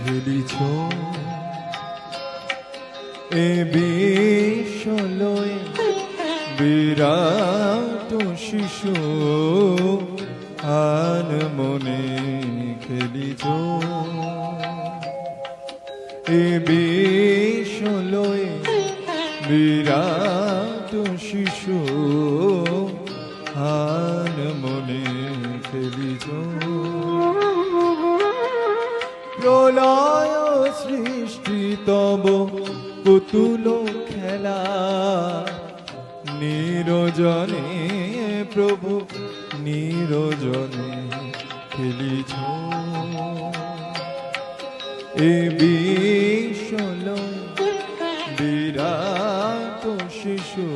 খেলিছ এ বিশ্বলয়ে বিরাট শিশু আন মনে খেলিছ এ বিশ্বলয়ে বিরাট শিশু আন মনে খেলিছ প্রলয় সৃষ্টি তব পুতুল খেলা নিরজনে প্রভু নিরজনে খেলিছ এ বিশ্বলয় বিরাট শিশু